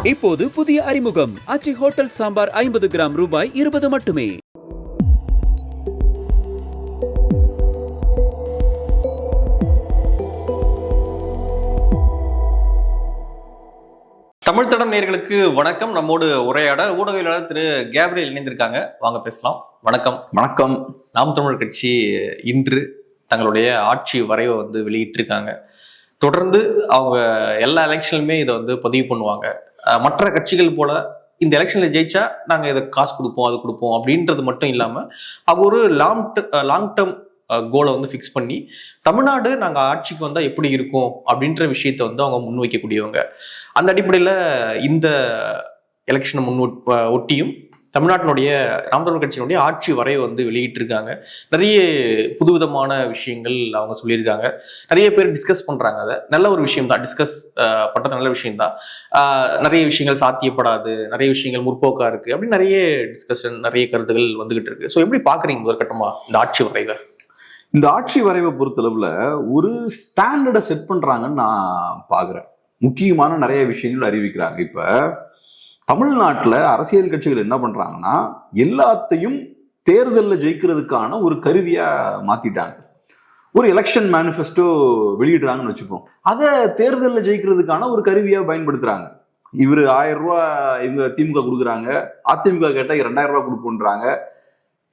இப்போது புதிய அறிமுகம் ஆச்சி ஹோட்டல் சாம்பார் 50 கிராம் ரூபாய் 20 மட்டுமே. தமிழ் தடம் நேயர்களுக்கு வணக்கம். நம்மோடு உரையாட ஊடகவியலாளர் திரு கேப்ரியல் இணைந்திருக்காங்க. வாங்க பேசலாம். வணக்கம். வணக்கம். நாம் தமிழர் கட்சி இன்று தங்களுடைய ஆட்சி வரைவை வெளியிட்டிருக்காங்க. தொடர்ந்து அவங்க எல்லா எலெக்ஷனுமே இதை பதிவு பண்ணுவாங்க. மற்ற கட்சிகள் போல இந்த எலெக்ஷன்ல ஜெயிச்சா நாங்க இதை காசு கொடுப்போம், அது கொடுப்போம் அப்படின்றது மட்டும் இல்லாம அவங்க ஒரு லாங் டேர்ம் கோலை ஃபிக்ஸ் பண்ணி தமிழ்நாடு நாங்க ஆட்சிக்கு வந்தா எப்படி இருக்கும் அப்படின்ற விஷயத்த அவங்க முன்வைக்கக்கூடியவங்க. அந்த அடிப்படையில இந்த எலெக்ஷனை ஒட்டியும் தமிழ்நாட்டினுடைய நாம் தமிழர் கட்சியினுடைய ஆட்சி வரைவை வெளியிட்டிருக்காங்க. நிறைய புதுவிதமான விஷயங்கள் அவங்க சொல்லியிருக்காங்க. நிறைய பேர் டிஸ்கஸ் பண்றாங்க. அதை நல்ல ஒரு விஷயம் தான், டிஸ்கஸ் பண்றது நல்ல விஷயம்தான். நிறைய விஷயங்கள் சாத்தியப்படாது, நிறைய விஷயங்கள் முற்போக்கா இருக்கு அப்படின்னு நிறைய டிஸ்கஷன், நிறைய கருத்துகள் வந்துகிட்டு இருக்கு. ஸோ எப்படி பாக்குறீங்க முதற்கட்டமா இந்த ஆட்சி வரைவை? இந்த ஆட்சி வரைவை பொறுத்தளவுல ஒரு ஸ்டாண்டர்டை செட் பண்றாங்கன்னு நான் பாக்குறேன். முக்கியமான நிறைய விஷயங்கள் அறிவிக்கிறாங்க. இப்ப தமிழ்நாட்டில் அரசியல் கட்சிகள் என்ன பண்றாங்கன்னா எல்லாத்தையும் தேர்தலில் ஜெயிக்கிறதுக்கான ஒரு கருவியா மாத்திட்டாங்க. ஒரு எலெக்ஷன் மேனிஃபெஸ்டோ வெளியிடுறாங்கன்னு வச்சுப்போம், அதை தேர்தலில் ஜெயிக்கிறதுக்கான ஒரு கருவியா பயன்படுத்துறாங்க. இவர் 1000 ரூபாய் இவங்க திமுக கொடுக்குறாங்க, அதிமுக கேட்டா 2000 ரூபாய் கொடுப்போன்றாங்க,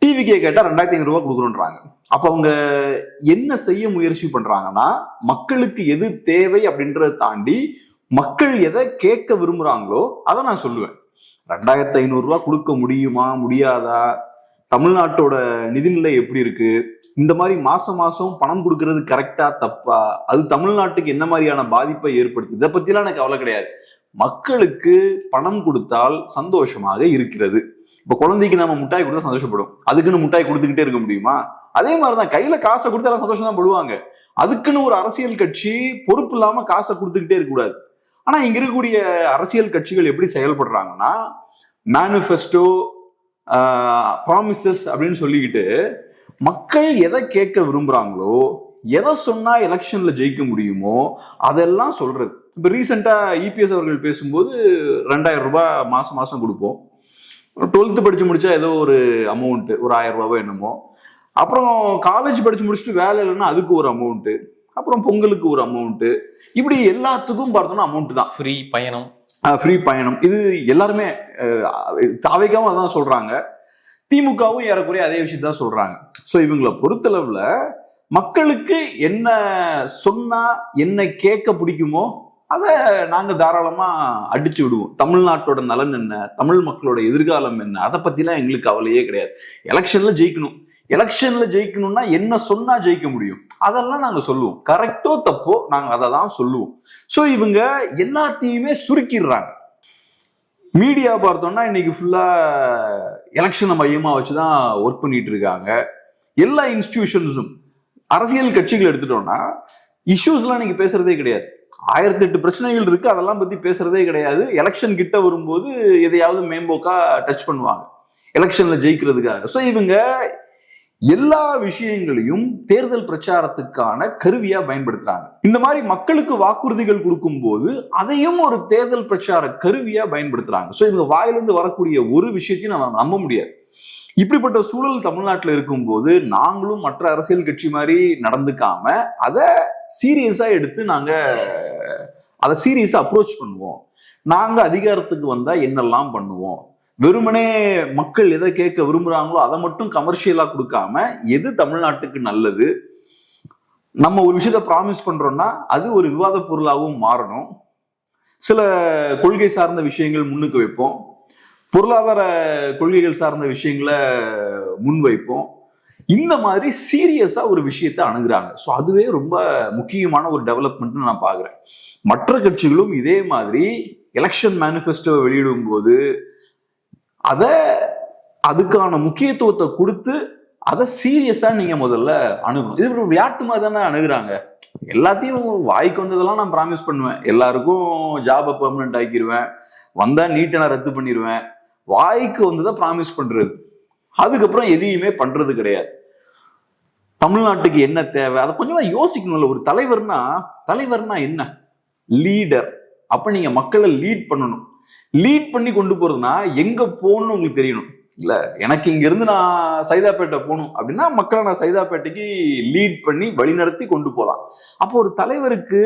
டிவிகே கேட்டா 2500 ரூபாய் கொடுக்குறோன்றாங்க. அப்ப அவங்க என்ன செய்ய முயற்சி பண்றாங்கன்னா மக்களுக்கு எது தேவை அப்படின்றத தாண்டி மக்கள் எதை கேட்க விரும்புறாங்களோ அதை நான் சொல்லுவேன். 2500 ரூபாய் கொடுக்க முடியுமா முடியாதா, தமிழ்நாட்டோட நிதிநிலை எப்படி இருக்கு, இந்த மாதிரி மாசம் மாசம் பணம் கொடுக்கறது கரெக்டா தப்பா, அது தமிழ்நாட்டுக்கு என்ன மாதிரியான பாதிப்பை ஏற்படுத்துது, இதை பத்திலாம் எனக்கு கவலை கிடையாது. மக்களுக்கு பணம் கொடுத்தால் சந்தோஷமாக இருக்கிறது. இப்ப குழந்தைக்கு நம்ம முட்டாய் கொடுத்தா சந்தோஷப்படும், அதுக்குன்னு முட்டாய் கொடுத்துக்கிட்டே இருக்க முடியுமா? அதே மாதிரிதான் கையில காசை கொடுத்தா எல்லாம் சந்தோஷம் தான் படுவாங்க. அதுக்குன்னு ஒரு அரசியல் கட்சி பொறுப்பு இல்லாம காசை கொடுத்துக்கிட்டே இருக்கக்கூடாது. ஆனா இங்க இருக்கக்கூடிய அரசியல் கட்சிகள் எப்படி செயல்படுறாங்கன்னா மேனிஃபெஸ்டோ, ப்ராமிசஸ் அப்படின்னு சொல்லிக்கிட்டு மக்கள் எதை கேட்க விரும்புறாங்களோ, எதை சொன்னா எலெக்ஷன்ல ஜெயிக்க முடியுமோ அதெல்லாம் சொல்றது. இப்ப ரீசெண்டா இபிஎஸ் அவர்கள் பேசும்போது 2000 ரூபாய் மாசம் மாசம் கொடுப்போம், 12th படிச்சு முடிச்சா ஏதோ ஒரு அமௌண்ட், ஒரு 1000 ரூபாய் என்னமோ, அப்புறம் காலேஜ் படிச்சு முடிச்சுட்டு வேலை இல்லைன்னா அதுக்கு ஒரு அமௌண்ட், அப்புறம் பொங்கலுக்கு ஒரு அமௌண்ட், இப்படி எல்லாத்துக்கும் பார்த்தோம்னா அமௌண்ட் தான். ஃப்ரீ பயணம் இது எல்லாருமே தாவைக்காவும் அதான் சொல்றாங்க, திமுகவும் ஏறக்குறைய அதே விஷயத்தான் சொல்றாங்க. ஸோ இவங்களை பொறுத்தளவுல மக்களுக்கு என்ன சொன்னா என்ன கேட்க பிடிக்குமோ அதை நாங்க தாராளமா அடிச்சு விடுவோம். தமிழ்நாட்டோட நலன் என்ன, தமிழ் மக்களோட எதிர்காலம் என்ன, அதை பத்திலாம் எங்களுக்கு கவலையே கிடையாது. எலெக்ஷன்ல ஜெயிக்கணும்னா என்ன சொன்னா ஜெயிக்க முடியும் அதெல்லாம் நாங்க சொல்லுவோம். கரெக்டோ தப்போ நாங்க அதை தான் சொல்லுவோம். ஸோ இவங்க எல்லாத்தையுமே சுருக்கிடுறாங்க. மீடியா பார்த்தோம்னா இன்னைக்கு ஃபுல்லா எலெக்ஷனை மையமா வச்சுதான் ஒர்க் பண்ணிட்டு இருக்காங்க. எல்லா இன்ஸ்டிடியூஷன்ஸும், அரசியல் கட்சிகள் எடுத்துட்டோம்னா இஷ்யூஸ்லாம் இன்னைக்கு பேசுறதே கிடையாது. 1008 பிரச்சனைகள் இருக்கு, அதெல்லாம் பத்தி பேசுறதே கிடையாது. எலெக்ஷன் கிட்ட வரும்போது எதையாவது மேம்போக்கா டச் பண்ணுவாங்க எலெக்ஷன்ல ஜெயிக்கிறதுக்காக. ஸோ இவங்க எல்லா விஷயங்களையும் தேர்தல் பிரச்சாரத்துக்கான கருவியா பயன்படுத்துறாங்க. இந்த மாதிரி மக்களுக்கு வாக்குறுதிகள் கொடுக்கும் போது அதையும் ஒரு தேர்தல் பிரச்சார கருவியா பயன்படுத்துறாங்க. ஸோ இவங்க வாயிலிருந்து வரக்கூடிய ஒரு விஷயத்தையும் நம்ம நம்ப முடியாது. இப்படிப்பட்ட சூழல் தமிழ்நாட்டில் இருக்கும்போது நாங்களும் மற்ற அரசியல் கட்சி மாதிரி நடந்துக்காம அதை சீரியஸா எடுத்து நாங்க அதை சீரியஸா அப்ரோச் பண்ணுவோம். நாங்க அதிகாரத்துக்கு வந்தா என்னெல்லாம் பண்ணுவோம், வெறுமனே மக்கள் எதை கேட்க விரும்புறாங்களோ அதை மட்டும் கமர்ஷியலா கொடுக்காம எது தமிழ்நாட்டுக்கு நல்லது, நம்ம ஒரு விஷயத்த ப்ராமிஸ் பண்றோம்னா அது ஒரு விவாத பொருளாகவும் மாறணும். சில கொள்கை சார்ந்த விஷயங்கள் முன்னுக்கு வைப்போம், பொருளாதார கொள்கைகள் சார்ந்த விஷயங்களை முன்வைப்போம். இந்த மாதிரி சீரியஸா ஒரு விஷயத்தை அணுகுறாங்க. ஸோ அதுவே ரொம்ப முக்கியமான ஒரு டெவலப்மெண்ட்னு நான் பாக்குறேன். மற்ற கட்சிகளும் இதே மாதிரி எலெக்ஷன் மேனிஃபெஸ்டோவை வெளியிடும் போது அதுக்கான முக்கியத்துவத்தை கொடுத்து அதை சீரியஸா நீங்க முதல்ல அணுகணும். இது ஒரு விளையாட்டு மாதிரி தானே அணுகுறாங்க. எல்லாத்தையும் வாய்க்கு வந்ததெல்லாம் நான் ப்ராமிஸ் பண்ணுவேன், எல்லாருக்கும் ஜாபை பெர்மனன்ட் ஆக்கிடுவேன், வந்தா நீட்டை நான் ரத்து பண்ணிடுவேன், வாய்க்கு வந்ததை ப்ராமிஸ் பண்றது, அதுக்கப்புறம் எதையுமே பண்றது கிடையாது. தமிழ்நாட்டுக்கு என்ன தேவை அதை கொஞ்சமா யோசிக்கணும்ல. ஒரு தலைவர்னா என்ன? லீடர். அப்ப நீங்க மக்களை லீட் பண்ணணும். லீட் பண்ணி கொண்டு போறதுன்னா எங்க போகணும்னு உங்களுக்கு தெரியணும். இல்ல எனக்கு இங்க இருந்து நான் சைதாப்பேட்டை போகணும் அப்படின்னா மக்களை நான் சைதாப்பேட்டைக்கு லீட் பண்ணி வழிநடத்தி கொண்டு போகலாம். அப்போ ஒரு தலைவருக்கு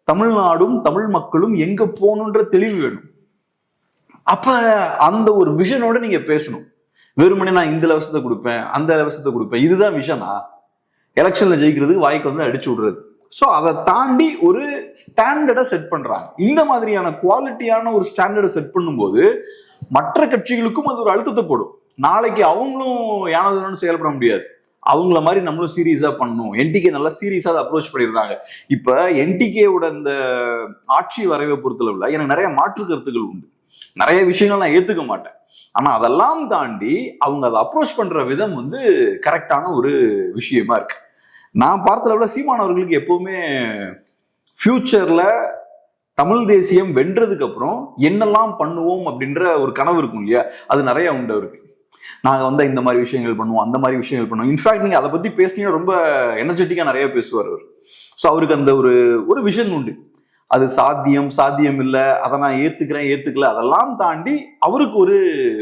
தமிழ்நாடும் தமிழ் மக்களும் எங்க போகணுன்ற தெளிவு வேணும். அப்ப அந்த ஒரு விஷனோட நீங்க பேசணும். வெறுமனே நான் இந்த லவசத்தை கொடுப்பேன் அந்த லவசத்தை கொடுப்பேன் இதுதான் விஷனா? எலெக்ஷன்ல ஜெயிக்கிறதுக்கு வாய்க்கு வந்து அடிச்சு விடுறது. ஸோ அதை தாண்டி ஒரு ஸ்டாண்டர்டை செட் பண்றாங்க. இந்த மாதிரியான குவாலிட்டியான ஒரு ஸ்டாண்டர்டை செட் பண்ணும்போது மற்ற கட்சிகளுக்கும் அது ஒரு அழுத்தத்தை போடும். நாளைக்கு அவங்களும் யானதுன்னு செயல்பட முடியாது. அவங்கள மாதிரி நம்மளும் சீரியஸா பண்ணணும். என்டிகே நல்லா சீரியஸா அதை அப்ரோச் பண்ணியிருந்தாங்க. இப்ப என்டிகேவோட இந்த ஆட்சி வரைவை பொறுத்தளவுல எனக்கு நிறைய மாற்று கருத்துக்கள் உண்டு. நிறைய விஷயங்கள் நான் ஏத்துக்க மாட்டேன். ஆனா அதெல்லாம் தாண்டி அவங்க அதை அப்ரோச் பண்ற விதம் வந்து கரெக்டான ஒரு விஷயமா இருக்கு. நான் பார்த்தளவுல சீமான் அவர்களுக்கு எப்பவுமே ஃபியூச்சர்ல தமிழ் தேசியம் வென்றதுக்கு அப்புறம் என்னெல்லாம் பண்ணுவோம் அப்படின்ற ஒரு கனவு இருக்கும் இல்லையா, அது நிறைய உண்டு அவருக்கு. நாங்க வந்து இந்த மாதிரி விஷயங்கள் பண்ணுவோம் அந்த மாதிரி விஷயங்கள் பண்ணுவோம். இன்ஃபேக்ட் நீங்க அதை பத்தி பேசினீங்கன்னா ரொம்ப எனர்ஜெட்டிக்கா நிறைய பேசுவார் அவர். ஸோ அவருக்கு அந்த ஒரு விஷன் உண்டு. அது சாத்தியம் இல்லை, அதை நான் ஏத்துக்கல, அதெல்லாம் தாண்டி அவருக்கு ஒரு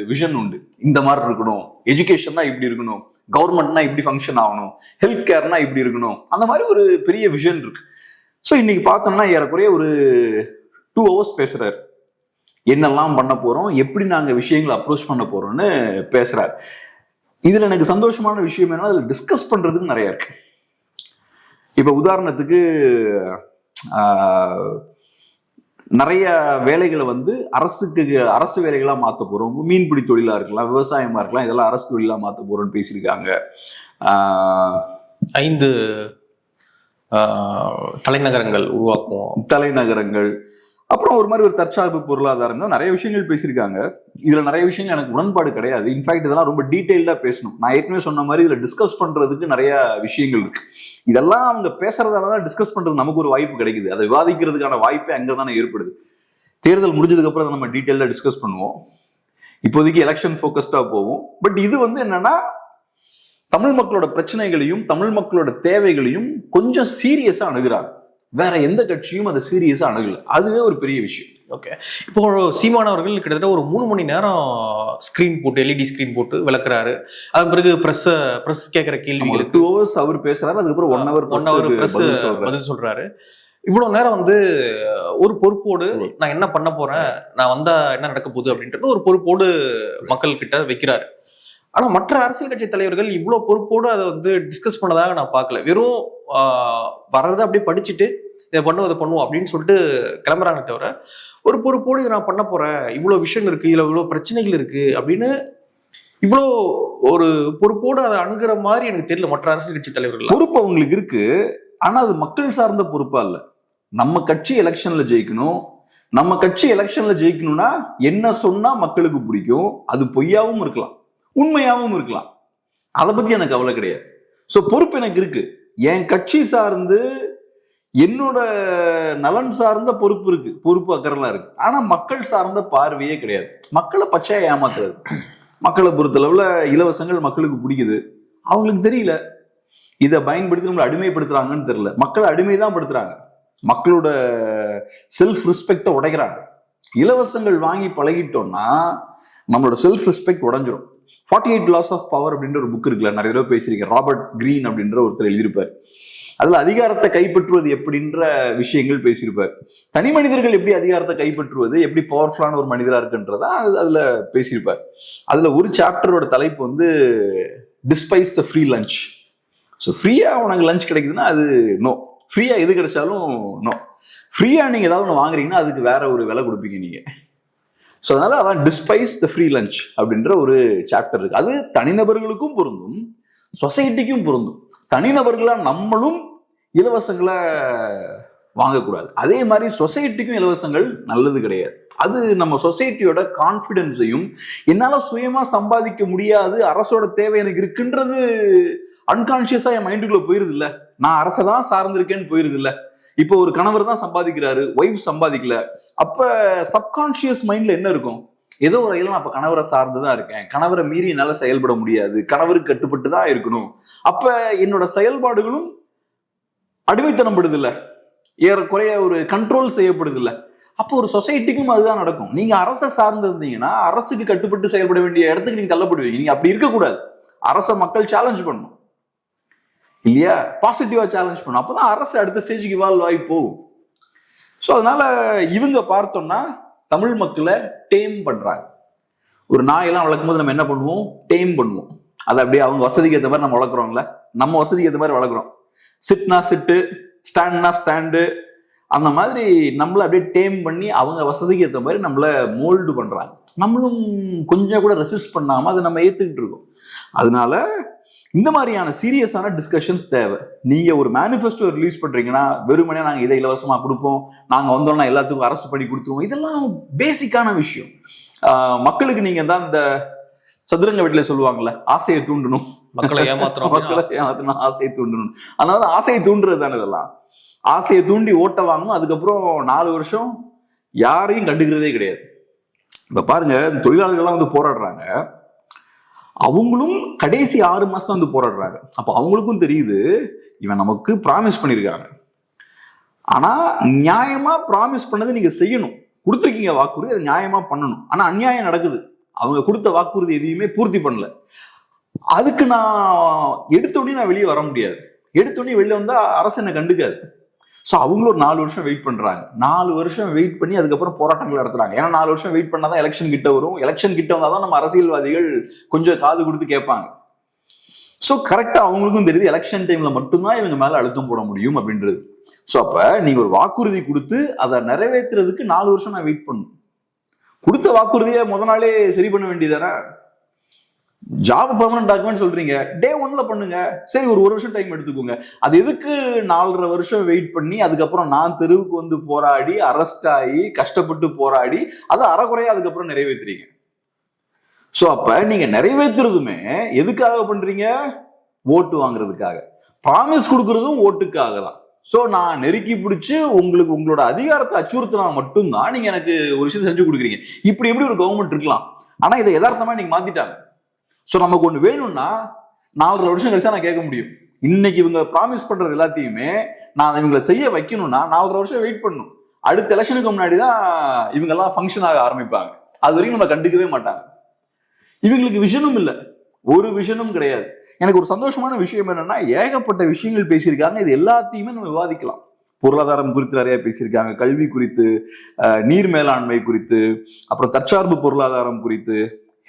விஷன் உண்டு. இந்த மாதிரி இருக்கணும், எஜுகேஷன்னா இப்படி இருக்கணும், கவர்மெண்ட்னா இப்படி ஃபங்க்ஷன் ஆகணும், ஹெல்த் கேர்னா இப்படி இருக்கணும், அந்த மாதிரி ஒரு பெரிய விஷன் இருக்கு. ஸோ இன்னைக்கு பார்த்தோம்னா ஏறக்குறைய ஒரு 2 hours பேசுறாரு. என்னெல்லாம் பண்ண போறோம், எப்படி நாங்க விஷயங்களை அப்ரோச் பண்ண போறோம்னு பேசுறாரு. இதுல எனக்கு சந்தோஷமான விஷயம் என்னன்னா அதுல டிஸ்கஸ் பண்றதுக்கு நிறைய இருக்கு. இப்ப உதாரணத்துக்கு நிறைய வேலைகளை வந்து அரசு வேலைகளா மாத்த போறோம். மீன்பிடி தொழிலா இருக்கலாம், விவசாயமா இருக்கலாம், இதெல்லாம் அரசு தொழிலா மாத்த போறோம்னு பேசியிருக்காங்க. 5 தலைநகரங்கள் உருவாக்குவோம். தலைநகரங்கள், அப்புறம் ஒரு மாதிரி ஒரு தற்சார்பு பொருளாதாரம், நிறைய விஷயங்கள் பேசியிருக்காங்க. இதுல நிறைய விஷயங்கள் எனக்கு உடன்பாடு கிடையாது. இன்ஃபேக்ட் இதெல்லாம் ரொம்ப டீட்டெயில்டா பேசணும். நான் ஏற்கனவே சொன்ன மாதிரி இதுல டிஸ்கஸ் பண்றதுக்கு நிறைய விஷயங்கள் இருக்கு. இதெல்லாம் அவங்க பேசுறதால டிஸ்கஸ் பண்றது நமக்கு ஒரு வாய்ப்பு கிடைக்குது. அதை விவாதிக்கிறதுக்கான வாய்ப்பே அங்கதானே ஏற்படுது. தேர்தல் முடிஞ்சதுக்கு அப்புறம் அதை நம்ம டீட்டெயிலா டிஸ்கஸ் பண்ணுவோம். இப்போதைக்கு எலெக்ஷன் ஃபோக்கஸ்டா போவோம். பட் இது வந்து என்னன்னா தமிழ் மக்களோட பிரச்சனைகளையும் தமிழ் மக்களோட தேவைகளையும் கொஞ்சம் சீரியஸா அணுகுறாங்க. வேற எந்த கட்சியும் அதை சீரியஸா அணுகல. அதுவே ஒரு பெரிய விஷயம். ஓகே, இப்போ சீமான் அவர்கள் கிட்டத்தட்ட ஒரு 3 மணி நேரம் ஸ்கிரீன் போட்டு எல்இடி ஸ்கிரீன் போட்டு விளக்குறாரு. அதன் பிறகு பிரஸ் கேட்கிற கேள்வி 2 hours அவர் பேசுறாரு. அதுக்கப்புறம் 1 hour பிரஸ் பதில் சொல்றாரு. இவ்வளவு நேரம் வந்து ஒரு பொறுப்போடு நான் என்ன பண்ண போறேன், நான் வந்தா என்ன நடக்க போகுது அப்படின்றது ஒரு பொறுப்போடு மக்கள் கிட்ட வைக்கிறாரு. ஆனா மற்ற அரசியல் கட்சி தலைவர்கள் இவ்வளவு பொறுப்போடு அதை வந்து டிஸ்கஸ் பண்ணதாக நான் பார்க்கல. வெறும் வர்றதை அப்படியே படிச்சுட்டு இதை பண்ணுவோம் அப்படின்னு சொல்லிட்டு கிளம்புறாங்க தவிர ஒரு பொறுப்போடு இதை நான் பண்ண போறேன், இவ்வளவு விஷயம் இருக்கு, இதுல இவ்வளவு பிரச்சனைகள் இருக்கு அப்படின்னு இவ்வளோ ஒரு பொறுப்போடு அதை அணுகிற மாதிரி எனக்கு தெரியல மற்ற அரசியல் கட்சி தலைவர்கள். பொறுப்பு அவங்களுக்கு இருக்கு, ஆனா அது மக்கள் சார்ந்த பொறுப்பா இல்ல. நம்ம கட்சி எலெக்ஷன்ல ஜெயிக்கணும். நம்ம கட்சி எலெக்ஷன்ல ஜெயிக்கணும்னா என்ன சொன்னா மக்களுக்கு பிடிக்கும், அது பொய்யாவும் இருக்கலாம், உண்மையாவும் இருக்கலாம். அதை பத்தி எனக்கு கவலை கிடையாது. சோ பொறுப்பு எனக்கு இருக்கு. என் கட்சி சார்ந்து என்னோட நலன் சார்ந்த பொறுப்பு இருக்கு, பொறுப்பு அக்கறலாம் இருக்கு. ஆனா மக்கள் சார்ந்த பார்வையே கிடையாது. மக்களை பச்சையா ஏமாத்துறது. மக்களை பொறுத்தளவுல இலவசங்கள் மக்களுக்கு பிடிக்குது, அவங்களுக்கு தெரியல. இதை பயன்படுத்தி நம்மளை அடிமைப்படுத்துறாங்கன்னு தெரியல. மக்களை அடிமைதான் படுத்துறாங்க. மக்களோட செல்ஃப் ரெஸ்பெக்டை உடைக்கிறாங்க. இலவசங்கள் வாங்கி பழகிட்டோம்னா நம்மளோட self respect உடைஞ்சிரும். 48 Laws of Power அப்படின்ற ஒரு புக் இருக்குல்ல, நிறைய தடவை பேசியிருக்கேன். ராபர்ட் கிரீன் அப்படின்ற ஒருத்தர் எழுதியிருப்பார். அதுல அதிகாரத்தை கைப்பற்றுவது எப்படின்ற விஷயங்கள் பேசியிருப்பார். தனி மனிதர்கள் எப்படி அதிகாரத்தை கைப்பற்றுவது, எப்படி பவர்ஃபுல்லான ஒரு மனிதரா இருக்குன்றதா அதுல பேசியிருப்பார். அதுல ஒரு சாப்டரோட தலைப்பு வந்து despise the free lunch. So ஃப்ரீயா உனக்கு லஞ்ச் கிடைக்குதுன்னா அது நோ, ஃப்ரீயா எது கிடைச்சாலும் நோ. ஃப்ரீயா நீங்க ஏதாவது ஒன்று வாங்குறீங்கன்னா அதுக்கு வேற ஒரு விலை கொடுப்பீங்க நீங்க. ஸோ அதனால அதான் டிஸ்பைஸ் த ஃப்ரீ லஞ்ச் அப்படின்ற ஒரு சாப்டர் இருக்கு. அது தனிநபர்களுக்கும் பொருந்தும், சொசைட்டிக்கும் பொருந்தும். தனிநபர்களா நம்மளும் இலவசங்களை வாங்கக்கூடாது. அதே மாதிரி சொசைட்டிக்கும் இலவசங்கள் நல்லது கிடையாது. அது நம்ம சொசைட்டியோட கான்பிடன்ஸையும், என்னால சுயமா சம்பாதிக்க முடியாது, அரசோட தேவை எனக்கு இருக்குன்றது அன்கான்சியஸா என் மைண்டுக்குள்ள போயிருது இல்ல. நான் அரசை தான் சார்ந்திருக்கேன்னு போயிருது இல்ல. இப்போ ஒரு கணவர் தான் சம்பாதிக்கிறாரு, ஒய்ஃப் சம்பாதிக்கல. அப்ப சப்கான்சியஸ் மைண்ட்ல என்ன இருக்கும்? ஏதோ ஒரு வகையில நான் அப்ப கணவரை சார்ந்துதான் இருக்கேன், கணவரை மீறி என்னால செயல்பட முடியாது, கணவருக்கு கட்டுப்பட்டு தான் இருக்கணும். அப்ப என்னோட செயல்பாடுகளும் அடிமைத்தனம் படுது இல்ல, ஏறக்குறைய ஒரு கண்ட்ரோல் செய்யப்படுது இல்ல. அப்போ ஒரு சொசைட்டிக்கும் அதுதான் நடக்கும். நீங்க அரசை சார்ந்து இருந்தீங்கன்னா அரசுக்கு கட்டுப்பட்டு செயல்பட வேண்டிய இடத்துக்கு நீங்க தள்ளப்படுவீங்க. நீங்க அப்படி இருக்கக்கூடாது. அரசை மக்கள் சேலஞ்ச் பண்ணணும் இல்லையா, பாசிட்டிவா சேலஞ்ச் பண்ணும். அப்பதான் அரசு அடுத்த ஸ்டேஜுக்கு இவால்வ் ஆகி போகும். ஸோ அதனால இவங்க பார்த்தோம்னா தமிழ் மக்களை டேம் பண்றாங்க. ஒரு நாயெல்லாம் வளர்க்கும் போது நம்ம என்ன பண்ணுவோம், டேம் பண்ணுவோம். அதை அப்படியே அவங்க வசதிக்கு ஏற்ற மாதிரி நம்ம வளர்க்குறோம்ல, நம்ம வசதிக்கு ஏற்ற மாதிரி வளர்க்குறோம். சிட்னா சிட்டு, ஸ்டாண்ட்னா ஸ்டாண்டு, அந்த மாதிரி நம்மள அப்படியே டேம் பண்ணி அவங்க வசதிக்கு ஏற்ற மாதிரி நம்மள மோல்டு பண்றாங்க. நம்மளும் கொஞ்சம் கூட ரெசிஸ்ட் பண்ணாம அதை நம்ம ஏத்துக்கிட்டு இருக்கோம். அதனால இந்த மாதிரியான சீரியஸான டிஸ்கஷன்ஸ் தேவை. நீங்க ஒரு மேனிஃபெஸ்டோ ரிலீஸ் பண்றீங்கன்னா வெறுமனே நாங்க இதை இலவசமா கொடுப்போம், நாங்க வந்தோம்னா எல்லாத்துக்கும் அரசு பண்ணி கொடுத்துருவோம், இதெல்லாம் பேசிக்கான விஷயம். மக்களுக்கு நீங்க தான் இந்த சதுரங்க வீட்டுல சொல்லுவாங்கல்ல, ஆசையை தூண்டணும், மக்களை ஏமாத்தணும், ஆசையை தூண்டணும். அதனால ஆசையை தூண்டுறது தானே இதெல்லாம். ஆசையை தூண்டி ஓட்ட வாங்கணும். அதுக்கப்புறம் 4 வருஷம் யாரையும் கண்டுக்கிறதே கிடையாது. இப்ப பாருங்க, தொழிலாளர்கள்லாம் வந்து போராடுறாங்க, அவங்களும் கடைசி 6 மாசம் வந்து போராடுறாங்க. அப்ப அவங்களுக்கும் தெரியுது இவன் நமக்கு ப்ராமிஸ் பண்ணிருக்காங்க, ஆனா நியாயமா ப்ராமிஸ் பண்ணது நீங்க செய்யணும். கொடுத்துருக்கீங்க வாக்குறுதி, அதை நியாயமா பண்ணணும். ஆனா அநியாயம் நடக்குது, அவங்க கொடுத்த வாக்குறுதி எதையுமே பூர்த்தி பண்ணல. அதுக்கு நான் எடுத்தோடனே நான் வெளியே வர முடியாது. எடுத்தோடனே வெளியே வந்தா அரசு என்ன கண்டுக்காது. ஸோ அவங்களும் ஒரு 4 வருஷம் வெயிட் பண்றாங்க. 4 வருஷம் வெயிட் பண்ணி அதுக்கப்புறம் போராட்டங்கள் நடத்துறாங்க. ஏன்னா 4 வருஷம் வெயிட் பண்ணாதான் எலெக்ஷன் கிட்ட வரும். எலெக்ஷன் கிட்ட வந்தாதான் நம்ம அரசியல்வாதிகள் கொஞ்சம் காது கொடுத்து கேட்பாங்க. ஸோ கரெக்டா அவங்களுக்கும் தெரியுது எலெக்ஷன் டைம்ல மட்டும்தான் இவங்க மேல அழுத்தம் போட முடியும் அப்படின்றது. ஸோ அப்ப நீங்க ஒரு வாக்குறுதி கொடுத்து அதை நிறைவேற்றுறதுக்கு 4 வருஷம் நான் வெயிட் பண்ணணும். கொடுத்த வாக்குறுதியை முத நாளே சரி பண்ண வேண்டியதானே. ஜாப் பெர்மனன்ட் டாக்குமெண்ட் சொல்றீங்க, டே 1ல பண்ணுங்க, சரி ஒரு வருஷம் டைம் எடுத்துக்கோங்க. அது எதுக்கு 4.5 வருஷம் வெயிட் பண்ணி அதுக்கப்புறம் நான் தெருவுக்கு வந்து போராடி அரெஸ்ட் ஆகி கஷ்டப்பட்டு போராடி அதை அறகுறையா அதுக்கப்புறம் நிறைவேற்றுறீங்க. ஸோ அப்ப நீங்க நிறைவேற்றுறதுமே எதுக்காக பண்றீங்க, ஓட்டு வாங்குறதுக்காக. ப்ராமிஸ் கொடுக்கறதும் ஓட்டுக்காக தான். ஸோ நான் நெருக்கி பிடிச்சி உங்களுக்கு உங்களோட அதிகாரத்தை அச்சுறுத்தினா மட்டும்தான் நீங்க எனக்கு ஒரு விஷயத்தை செஞ்சு கொடுக்குறீங்க. இப்படி எப்படி ஒரு கவர்மெண்ட் இருக்கலாம்? ஆனா இதை யதார்த்தமா நீங்க மாத்திட்டாங்க. ஸோ நமக்கு ஒன்று வேணும்னா 4.5 வருஷம் கழிச்சா நான் கேட்க முடியும். இன்னைக்கு இவங்க ப்ராமிஸ் பண்றது எல்லாத்தையுமே நான் இவங்களை செய்ய வைக்கணும்னா 4.5 வருஷம் வெயிட் பண்ணணும். அடுத்த எலெக்ஷனுக்கு முன்னாடி தான் இவங்க எல்லாம் ஃபங்க்ஷன் ஆக ஆரம்பிப்பாங்க. அது வரைக்கும் நம்ம கண்டுக்கவே மாட்டாங்க. இவங்களுக்கு விஷனும் இல்லை, ஒரு விஷனும் கிடையாது. எனக்கு ஒரு சந்தோஷமான விஷயம் என்னன்னா, ஏகப்பட்ட விஷயங்கள் பேசியிருக்காங்க. இது எல்லாத்தையுமே நம்ம விவாதிக்கலாம். பொருளாதாரம் குறித்து நிறைய பேசியிருக்காங்க, கல்வி குறித்து, நீர் மேலாண்மை குறித்து, அப்புறம் தற்சார்பு பொருளாதாரம் குறித்து,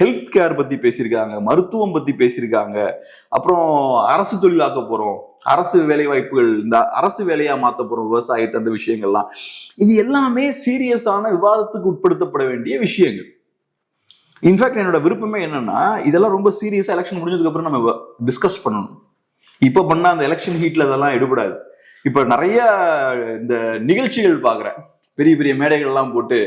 ஹெல்த் கேர் பத்தி பேசியிருக்காங்க, மருத்துவம் பத்தி பேசியிருக்காங்க. அப்புறம் அரசு தொழிலாக்க போறோம், அரசு வேலை வாய்ப்புகள், இந்த அரசு வேலையா மாத்த போறோம், விவசாயத்தை, அந்த விஷயங்கள்லாம். இது எல்லாமே சீரியஸான விவாதத்துக்கு உட்படுத்தப்பட வேண்டிய விஷயங்கள். இன்ஃபேக்ட் என்னோட விருப்பமே என்னன்னா, இதெல்லாம் ரொம்ப சீரியஸா எலெக்ஷன் முடிஞ்சதுக்கு அப்புறம் நம்ம டிஸ்கஸ் பண்ணணும். இப்ப பண்ண அந்த எலெக்ஷன் ஹீட்ல இதெல்லாம் எடுபடாது. இப்ப நிறைய இந்த நிகழ்ச்சிகள் பாக்குறேன், பெரிய பெரிய மேடைகள் எல்லாம் போட்டு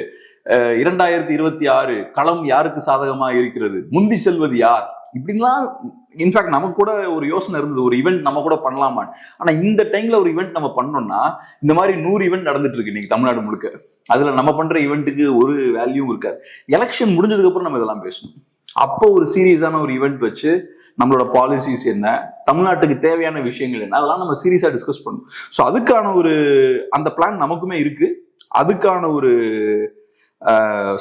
2026 களம் யாருக்கு சாதகமா இருக்கிறது, முந்தி செல்வது யார், இப்படின்லாம். இன்ஃபேக்ட் நமக்கு கூட ஒரு யோசனை இருந்தது, ஒரு ஈவெண்ட் நம்ம கூட பண்ணலாமா. ஆனா இந்த டைம்ல ஒரு ஈவெண்ட் நம்ம பண்ணோம்னா, இந்த மாதிரி 100 ஈவெண்ட் நடந்துட்டு இருக்கு இன்னைக்கு தமிழ்நாடு முழுக்க. அதுல நம்ம பண்ற ஈவெண்ட்டுக்கு ஒரு வேல்யூவும் இருக்காது. எலெக்ஷன் முடிஞ்சதுக்கு அப்புறம் நம்ம இதெல்லாம் பேசணும். அப்போ ஒரு சீரியஸான ஒரு ஈவெண்ட் வச்சு நம்மளோட பாலிசிஸ் என்ன, தமிழ்நாட்டுக்கு தேவையான விஷயங்கள் என்ன, அதெல்லாம் நம்ம சீரியஸா டிஸ்கஸ் பண்ணணும். ஸோ அதுக்கான ஒரு அந்த பிளான் நமக்குமே இருக்கு. அதுக்கான ஒரு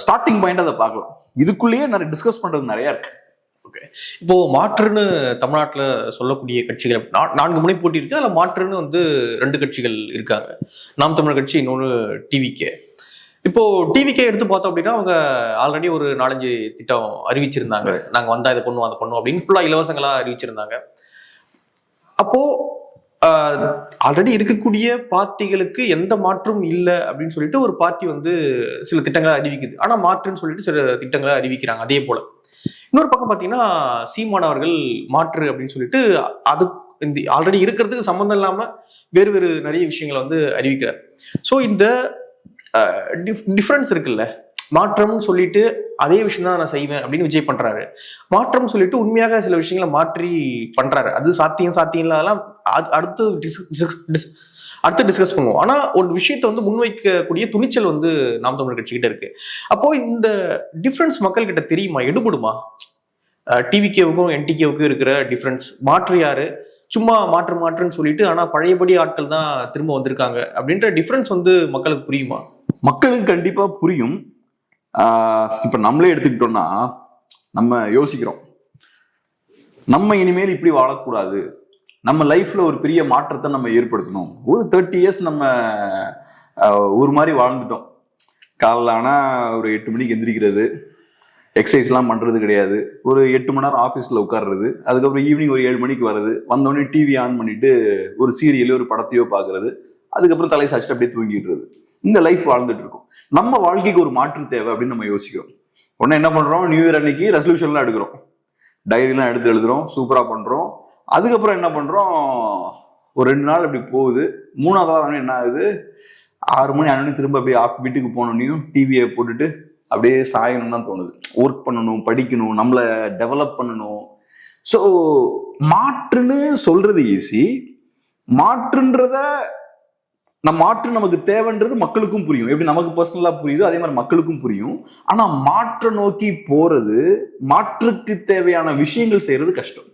ஸ்டார்டிங் பாயிண்ட் அதை பார்க்கலாம். இதுக்குள்ளேயே நிறைய டிஸ்கஸ் பண்றது நிறைய இருக்கு. ஓகே, இப்போ மாற்றுன்னு தமிழ்நாட்டில் சொல்லக்கூடிய கட்சிகள் 4 முனை போட்டி இருக்கு. அதில் மாற்றுன்னு வந்து 2 கட்சிகள் இருக்காங்க, நாம் தமிழர் கட்சி, இன்னொன்று டிவிகே. இப்போ டிவிகே எடுத்து பார்த்தோம் அப்படின்னா, அவங்க ஆல்ரெடி ஒரு 4-5 திட்டம் அறிவிச்சிருந்தாங்க. நாங்கள் வந்தா இதை பண்ணுவோம் அதை பண்ணுவோம் அப்படின்னு ஃபுல்லாக இலவசங்களா அறிவிச்சிருந்தாங்க. அப்போ ஆல்ரெடி இருக்கக்கூடிய பார்ட்டிகளுக்கு எந்த மாற்றும் இல்லை அப்படின்னு சொல்லிட்டு ஒரு பார்ட்டி வந்து சில திட்டங்களை அறிவிக்குது. ஆனா மாற்றுன்னு சொல்லிட்டு சில திட்டங்களை அறிவிக்கிறாங்க. அதே போல இன்னொரு பக்கம் பாத்தீங்கன்னா, சீமான் அவர்கள் மாற்று அப்படின்னு சொல்லிட்டு அது இந்த ஆல்ரெடி இருக்கிறதுக்கு சம்மந்தம் இல்லாம வேறு வேறு நிறைய விஷயங்களை வந்து அறிவிக்கிறார். ஸோ இந்த டிஃபரன்ஸ் இருக்குல்ல, மாற்றம்னு சொல்லிட்டு அதே விஷயம் தான் நான் செய்வேன் அப்படின்னு விஜய் பண்றாரு, மாற்றம் சொல்லிட்டு உண்மையாக சில விஷயங்களை மாற்றி பண்றாரு. அது சாத்தியம் இல்லாதெல்லாம் அடுத்து டிஸ்கஸ் பண்ணுவோம். ஆனா ஒரு விஷயத்தை வந்து முன்வைக்கக்கூடிய துணிச்சல் வந்து நாம் தமிழர் கட்சிக்கிட்ட இருக்கு. அப்போ இந்த டிஃபரன்ஸ் மக்கள் கிட்ட தெரியுமா, எடுபடுமா? டிவிகேவுக்கும் என்டிகேவுக்கும் இருக்கிற டிஃபரன்ஸ், மாற்று யாரு, சும்மா மாற்றுன்னு சொல்லிட்டு ஆனா பழையபடி ஆட்கள் தான் திரும்ப வந்திருக்காங்க அப்படின்ற டிஃபரன்ஸ் வந்து மக்களுக்கு புரியுமா? மக்களுக்கு கண்டிப்பா புரியும். இப்ப நம்மளே எடுத்துக்கிட்டோம்னா நம்ம யோசிக்கிறோம், நம்ம இனிமேல் இப்படி வாழக்கூடாது, நம்ம லைஃப்ல ஒரு பெரிய மாற்றத்தை நம்ம ஏற்படுத்தணும். ஒரு 30 இயர்ஸ் நம்ம ஒரு மாதிரி வாழ்ந்துட்டோம். காலைல ஆனா ஒரு 8 மணிக்கு எந்திரிக்கிறது, எக்ஸசைஸ்லாம் பண்றது கிடையாது, ஒரு 8 மணி நேரம் ஆஃபீஸ்ல உட்கார்றது, அதுக்கப்புறம் ஈவினிங் ஒரு 7 மணிக்கு வர்றது, வந்தோடனே டிவி ஆன் பண்ணிட்டு ஒரு சீரியலோ ஒரு படத்தையோ பாக்குறது, அதுக்கப்புறம் தலை சாச்சிட்டு அப்படியே தூங்கிடுறது. இந்த லைஃப் வாழ்ந்துட்டு இருக்கோம். நம்ம வாழ்க்கைக்கு ஒரு மாற்று தேவை அப்படின்னு நம்ம யோசிக்கிறோம். உடனே என்ன பண்றோம், நியூ இயர் அன்னைக்கு ரெசல்யூஷன்லாம் எடுக்கிறோம், டைரிலாம் எடுத்து எழுதுறோம், சூப்பரா பண்றோம். அதுக்கப்புறம் என்ன பண்றோம், ஒரு 2 நாள் அப்படி போகுது. 3ஆவது நாள் என்ன ஆகுது, 6 மணி 6 மணி திரும்ப அப்படியே வீட்டுக்கு போனோன்னையும் டிவியை போட்டுட்டு அப்படியே சாயணும்னு தான் தோணுது. ஒர்க் பண்ணணும், படிக்கணும், நம்மளை டெவலப் பண்ணணும். ஸோ மாற்றுன்னு சொல்றது ஈஸி, மாற்றுன்றத மாற்று நமக்கு தேவைன்றது மக்களுக்கும் புரியும். எப்படி நமக்கு பர்சனலா புரியுதோ அதே மாதிரி மக்களுக்கும் புரியும். ஆனா மாற்ற நோக்கி போறது, மாற்றுக்கு தேவையான விஷயங்கள் செய்யறது கஷ்டம்.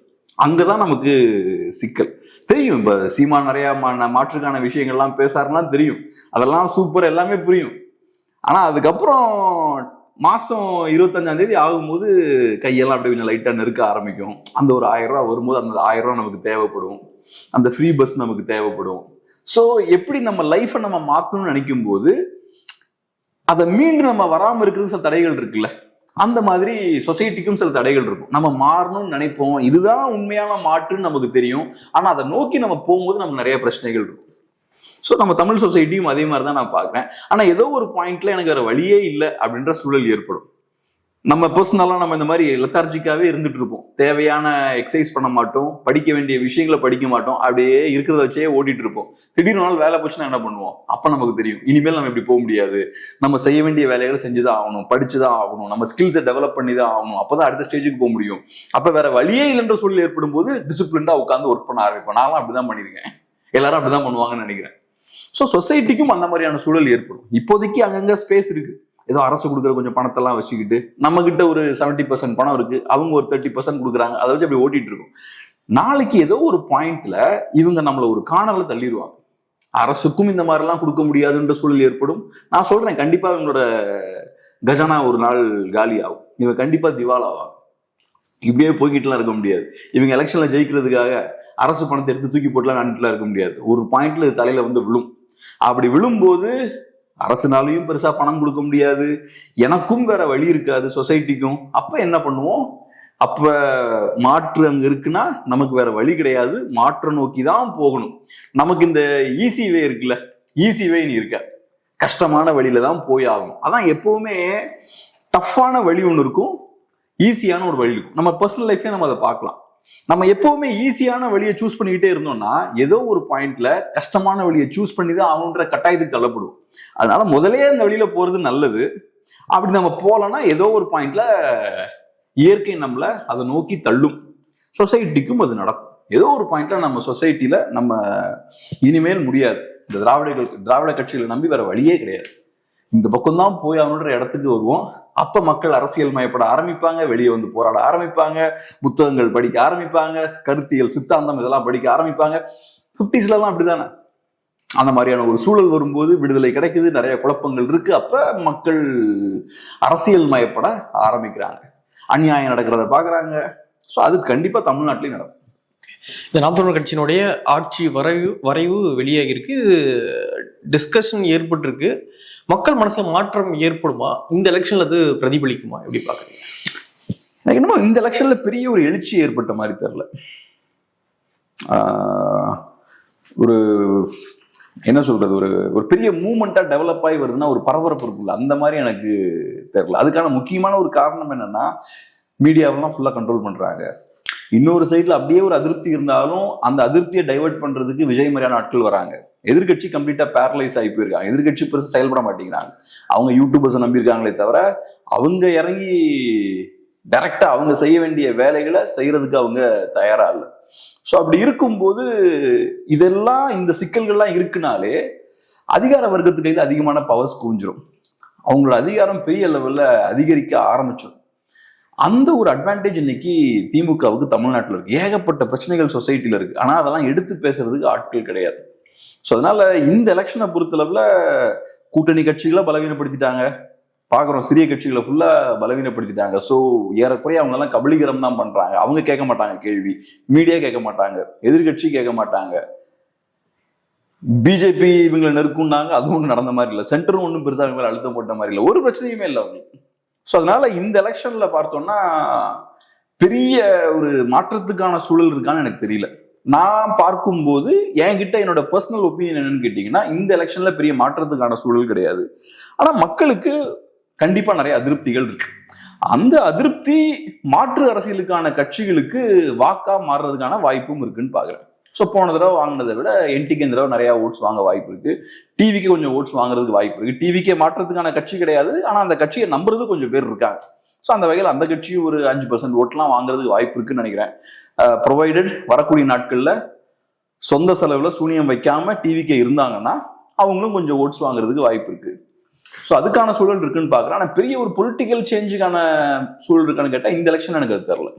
அங்கதான் நமக்கு சிக்கல். தெரியும், இப்ப சீமா நிறைய மாற்றுக்கான விஷயங்கள்லாம் பேசாருன்னா தெரியும், அதெல்லாம் சூப்பர், எல்லாமே புரியும். ஆனா அதுக்கப்புறம் மாசம் 25ஆம் தேதி ஆகும்போது கையெல்லாம் அப்படியே கொஞ்சம் லைட்டா நெருக்க ஆரம்பிக்கும். அந்த ஒரு 1000 ரூபாய் வரும்போது அந்த 1000 ரூபாய் நமக்கு தேவைப்படும், அந்த ஃப்ரீ பஸ் நமக்கு தேவைப்படும். ஸோ எப்படி நம்ம லைஃபை நம்ம மாற்றணும்னு நினைக்கும் போது அதை மீண்டும் நம்ம வராமல் இருக்கிறது சில தடைகள் இருக்குல்ல, அந்த மாதிரி சொசைட்டிக்கும் சில தடைகள் இருக்கும். நம்ம மாறணும்னு நினைப்போம், இதுதான் உண்மையான மாற்றுன்னு நமக்கு தெரியும். ஆனா அதை நோக்கி நம்ம போகும்போது நமக்கு நிறைய பிரச்சனைகள் இருக்கும். ஸோ நம்ம தமிழ் சொசைட்டியும் அதே மாதிரி தான் நான் பார்க்குறேன். ஆனா ஏதோ ஒரு பாயிண்ட்ல எனக்கு வேற வழியே இல்லை அப்படின்ற சூழல் ஏற்படும். நம்ம பர்சனலா நம்ம இந்த மாதிரி லெத்தார்ஜிக்காவே இருந்துட்டு இருப்போம், தேவையான எக்ஸசைஸ் பண்ண மாட்டோம், படிக்க வேண்டிய விஷயங்களை படிக்க மாட்டோம், அப்படியே இருக்கிறத வச்சே ஓட்டிட்டு இருப்போம். திடீர்னு நாள் வேலை போச்சுன்னா என்ன பண்ணுவோம், அப்ப நமக்கு தெரியும் இனிமேல் நம்ம இப்படி போக முடியாது, நம்ம செய்ய வேண்டிய வேலைகளை செஞ்சுதான் ஆகணும், படிச்சுதான் ஆகணும், நம்ம ஸ்கில்ஸை டெவலப் பண்ணி தான் ஆகணும், அப்பதான் அடுத்த ஸ்டேஜுக்கு போக முடியும். அப்ப வேற வழியே இல்லைன்ற சூழல் ஏற்படும் போது டிசிப்ளின்டா உட்காந்து ஒர்க் பண்ண ஆரம்பிப்போம். நான்லாம் அப்படிதான் பண்ணிருக்கேன், எல்லாரும் அப்படிதான் பண்ணுவாங்கன்னு நினைக்கிறேன். ஸோ சொசைட்டிக்கும் அந்த மாதிரியான சூழல் ஏற்படும். இப்போதைக்கு அங்கங்க ஸ்பேஸ் இருக்கு, ஏதோ அரசு கொடுக்குற கொஞ்சம் பணத்தெல்லாம் வச்சுக்கிட்டு நம்ம கிட்ட ஒரு 70% பணம் இருக்கு, அவங்க ஒரு 30% கொடுக்குறாங்க, அதை வச்சு அப்படி ஓட்டிட்டு இருக்கும். நாளைக்கு ஏதோ ஒரு பாயிண்ட்ல இவங்க நம்மள ஒரு காணல தள்ளிடுவாங்க. அரசுக்கும் இந்த மாதிரிலாம் கொடுக்க முடியாதுன்ற சூழல் ஏற்படும். நான் சொல்றேன், கண்டிப்பா இவங்களோட கஜானா ஒரு நாள் காலி ஆகும், இவங்க கண்டிப்பா திவால் ஆவாங்க. இப்படியே போய்கிட்டுலாம் இருக்க முடியாது. இவங்க எலெக்ஷன்ல ஜெயிக்கிறதுக்காக அரசு பணத்தை எடுத்து தூக்கி போட்டுலாம் நின்றுட்டுலாம் இருக்க முடியாது. ஒரு பாயிண்ட்ல இது தலையில வந்து விழும். அப்படி விழும்போது அரசுனாலையும் பெருசா பணம் கொடுக்க முடியாது, எனக்கும் வேற வழி இருக்காது, சொசைட்டிக்கும். அப்ப என்ன பண்ணுவோம், அப்ப மாற்று அங்க இருக்குன்னா நமக்கு வேற வழி கிடையாது, மாற்ற நோக்கி தான் போகணும். நமக்கு இந்த ஈஸி வே இருக்குல்ல, ஈஸி வே நீ இருக்க, கஷ்டமான வழியில தான் போய் ஆகணும். அதான் எப்பவுமே டஃப்பான வழி ஒன்று இருக்கும், ஈஸியான ஒரு வழி இருக்கும். நம்ம பர்சனல் லைஃப்ல நம்ம அதை பார்க்கலாம். நம்ம எப்பவுமே ஈஸியான வழியை சூஸ் பண்ணிக்கிட்டே இருந்தோம்னா ஏதோ ஒரு பாயிண்ட்ல கஷ்டமான வழியை சூஸ் பண்ணி தான் ஆகணுன்ற கட்டாயத்துக்கு தள்ளப்படுவோம். அதனால முதலே அந்த வழியில போறது நல்லது. அப்படி நம்ம போலன்னா ஏதோ ஒரு பாயிண்ட்ல இயற்கை நம்மள அதை நோக்கி தள்ளும். சொசைட்டிக்கும் அது நடக்கும். ஏதோ ஒரு பாயிண்ட்ல நம்ம சொசைட்டில நம்ம இனிமேல் முடியாது, இந்த திராவிட கட்சிகளை நம்பி வேற வழியே கிடையாது, இந்த பக்கம்தான் போய் அவனுன்ற இடத்துக்கு வருவோம். அப்ப மக்கள் அரசியல் மயப்பட ஆரம்பிப்பாங்க, வெளியே வந்து போராட ஆரம்பிப்பாங்க, புத்தகங்கள் படிக்க ஆரம்பிப்பாங்க, கருத்தியல் சித்தாந்தம் இதெல்லாம் படிக்க ஆரம்பிப்பாங்க. 50ஸ்லாம் அப்படிதானே, அந்த மாதிரியான ஒரு சூழல் வரும்போது விடுதலை கிடைக்குது, நிறைய குழப்பங்கள் இருக்கு, அப்ப மக்கள் அரசியல் மயப்பட ஆரம்பிக்கிறாங்க, அநியாயம் நடக்கிறத பாக்குறாங்க. ஸோ அது கண்டிப்பா தமிழ்நாட்டிலையும் நடக்கும். இந்த நாம் தமிழர் கட்சியினுடைய ஆட்சி வரைவு வெளியாகி இருக்கு, இது டிஸ்கஷன் ஏற்பட்டிருக்கு. மக்கள் மனசுல மாற்றம் ஏற்படுமா, இந்த எலெக்ஷன்ல அது பிரதிபலிக்குமா, எப்படி பாக்குறீங்க? எனக்கு என்னமோ இந்த எலெக்ஷன்ல பெரிய ஒரு எழுச்சி ஏற்பட்ட மாதிரி தெரியல. ஒரு என்ன சொல்றது, ஒரு பெரிய மூவ்மெண்டா டெவலப் ஆகி வருதுன்னா ஒரு பரபரப்பு இருக்குல்ல, அந்த மாதிரி எனக்கு தெரியல. அதுக்கான முக்கியமான ஒரு காரணம் என்னன்னா, மீடியாவெல்லாம் ஃபுல்லா கண்ட்ரோல் பண்றாங்க. இன்னொரு சைட்ல அப்படியே ஒரு அதிருப்தி இருந்தாலும் அந்த அதிருப்தியை டைவெர்ட் பண்றதுக்கு விஜய் மாதிரியான ஆட்கள் வராங்க. எதிர்கட்சி கம்ப்ளீட்டா பேரலைஸ் ஆகி போயிருக்காங்க, எதிர்கட்சி பெருசா செயல்பட மாட்டேங்கிறாங்க. அவங்க யூடியூபர்ஸை நம்பியிருக்காங்களே தவிர அவங்க இறங்கி டைரக்டா அவங்க செய்ய வேண்டிய வேலைகளை செய்யறதுக்கு அவங்க தயாரா இல்லை. ஸோ அப்படி இருக்கும்போது இதெல்லாம் இந்த சிக்கல்கள்லாம் இருக்குனாலே அதிகார வர்க்கத்து கையில் அதிகமான பவர்ஸ் குவிஞ்சிரும், அவங்களோட அதிகாரம் பெரிய லெவல்ல அதிகரிக்க ஆரம்பிச்சிடும். அந்த ஒரு அட்வான்டேஜ் இன்னைக்கு திமுகவுக்கு தமிழ்நாட்டில் இருக்கு. ஏகப்பட்ட பிரச்சனைகள் சொசைட்டில இருக்கு, ஆனா அதெல்லாம் எடுத்து பேசுறதுக்கு ஆட்கள் கிடையாது. ஸோ அதனால இந்த எலெக்ஷனை பொறுத்தளவுல கூட்டணி கட்சிகளை பலவீனப்படுத்திட்டாங்க, பாக்குறோம் சிறிய கட்சிகளை ஃபுல்லா பலவீனப்படுத்திட்டாங்க. ஸோ ஏறக்குறைய அவங்க எல்லாம் கபலீகரம் தான் பண்றாங்க. அவங்க கேட்க மாட்டாங்க கேள்வி, மீடியா கேட்க மாட்டாங்க, எதிர்கட்சி கேட்க மாட்டாங்க. பிஜேபி இவங்களை நெருக்குன்னாங்க, அதுவும் ஒன்றும் நடந்த மாதிரி இல்லை. சென்டரும் ஒன்றும் பெருசாக இவங்க மேலே அழுத்தம் போட்ட மாதிரி இல்லை, ஒரு பிரச்சனையுமே இல்லை அவங்களுக்கு. ஸோ அதனால இந்த எலெக்ஷன்ல பார்த்தோம்னா பெரிய ஒரு மாற்றத்துக்கான சூழல் இருக்கான்னு எனக்கு தெரியல. நான் பார்க்கும்போது என்கிட்ட என்னோட பர்சனல் ஒப்பீனியன் என்னன்னு கேட்டீங்கன்னா, இந்த எலெக்ஷன்ல பெரிய மாற்றத்துக்கான சூழல் கிடையாது. ஆனா மக்களுக்கு கண்டிப்பா நிறைய அதிருப்திகள் இருக்கு. அந்த அதிருப்தி மாற்று அரசியலுக்கான கட்சிகளுக்கு வாக்கா மாறுறதுக்கான வாய்ப்பும் இருக்குன்னு பாக்குறேன். ஸோ போன தடவை வாங்கினதை விட என்டிக்கு இந்த தடவை நிறைய ஓட்ஸ் வாங்க வாய்ப்பு இருக்கு, டிவிக்கு கொஞ்சம் ஓட்ஸ் வாங்குறதுக்கு வாய்ப்பு இருக்கு. டிவிக்கே மாற்றத்துக்கான கட்சி கிடையாது, ஆனா அந்த கட்சியை நம்புறது கொஞ்சம் பேர் இருக்காங்க. ஸோ அந்த வகையில் அந்த கட்சியும் ஒரு 5% ஓட்லாம் வாங்குறதுக்கு வாய்ப்பு இருக்குன்னு நினைக்கிறேன். ப்ரொவைடட் வரக்கூடிய நாட்கள்ல சொந்த செலவுல சூனியம் வைக்காம டிவிக்கே இருந்தாங்கன்னா அவங்களும் கொஞ்சம் ஓட்ஸ் வாங்குறதுக்கு வாய்ப்பு இருக்கு. ஸோ அதுக்கான சூழல் இருக்குன்னு பாக்குறேன். ஆனா பெரிய ஒரு பொலிட்டிக்கல் சேஞ்சுக்கான சூழல் இருக்கான்னு கேட்டா இந்த எலெக்ஷன் எனக்கு அது தெரியல.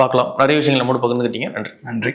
பார்க்கலாம். நிறைய விஷயங்கள் நம்மோடு பகிர்ந்துக்கிட்டீங்க. நன்றி. நன்றி.